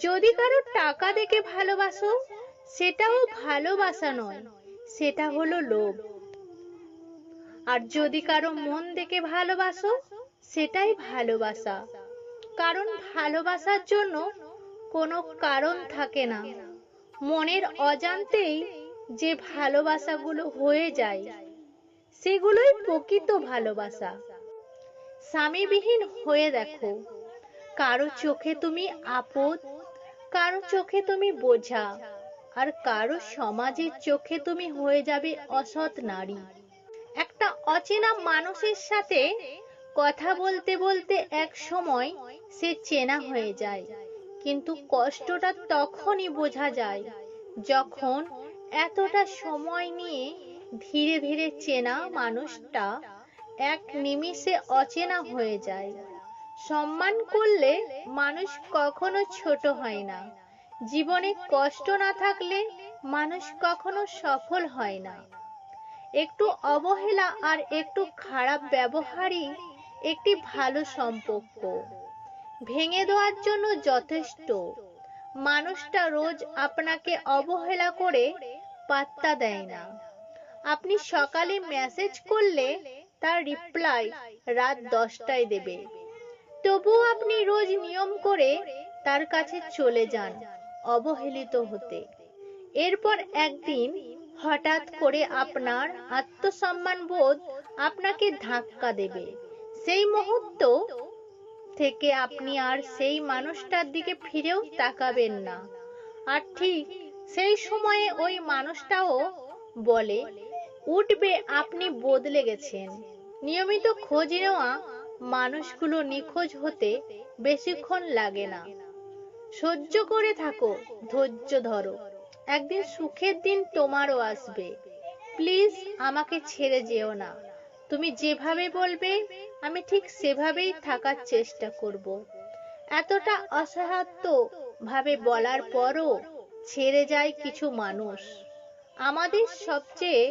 যদি কারো টাকা দেখে ভালোবাসো, সেটাও ভালোবাসা নয়, সেটা হলো লোভ। আর যদি কারো মন দেখে ভালোবাসো, সেটাই ভালোবাসা। কারণ ভালোবাসার জন্য কোনো কারণ থাকে না। মনের অজান্তেই যে ভালোবাসাগুলো হয়ে যায়, সেগুলোই প্রকৃত ভালোবাসা। স্বামীবিহীন হয়ে দেখো, কারো চোখে তুমি আপদ, কারো চোখে তুমি বোঝা, আর কারো সমাজের চোখে তুমি হয়ে যাবে অসৎ নারী। একটা অচেনা মানুষের সাথে কথা বলতে বলতে এক সময় সে চেনা হয়ে যায়, কিন্তু কষ্টটা তখনই বোঝা যায় যখন এতটা সময় নিয়ে ধীরে ধীরে চেনা মানুষটা এক নিমিষে অচেনা হয়ে যায়। সম্মান করলে মানুষ কখনো ছোট হয় না। জীবনে কষ্ট না থাকলে মানুষ কখনো সফল হয় না। একটু অবহেলা আর একটু খারাপ ব্যবহারই একটি ভালো সম্পর্ক ভেঙে দেওয়ার জন্য যথেষ্ট। মানুষটা রোজ আপনাকে অবহেলা করে পাত্তা দেয় না। আপনি সকালে মেসেজ করলে তার রিপ্লাই রাত 10টায় দেবে, তবুও আপনি রোজ নিয়ম করে তার কাছে চলে যান অবহেলিত হতে। এরপর একদিন হঠাৎ করে আপনার আত্মসম্মান বোধ আপনাকে ধাক্কা দেবে। সেই মুহূর্ত থেকে আপনি আর সেই মানুষটার দিকে ফিরেও তাকাবেন না। আর ঠিক সেই সময়ে ওই মানুষটাও বলে উঠবে আপনি বদলে গেছেন। নিয়মিত খোঁজ নেওয়া মানুষগুলো নিখোঁজ হতে বেশিক্ষণ লাগে না। সহ্য করে থাকো, ধৈর্য ধরো, একদিন সুখের দিন তোমারও আসবে। প্লিজ আমাকে ছেড়ে যেও না। তুমি যেভাবে বলবে আমি ঠিক সেভাবেই থাকার চেষ্টা করব। এতটা অসহায়ত্ব ভাবে বলার পরও ছেড়ে যায় কিছু মানুষ। আমাদের সবচেয়ে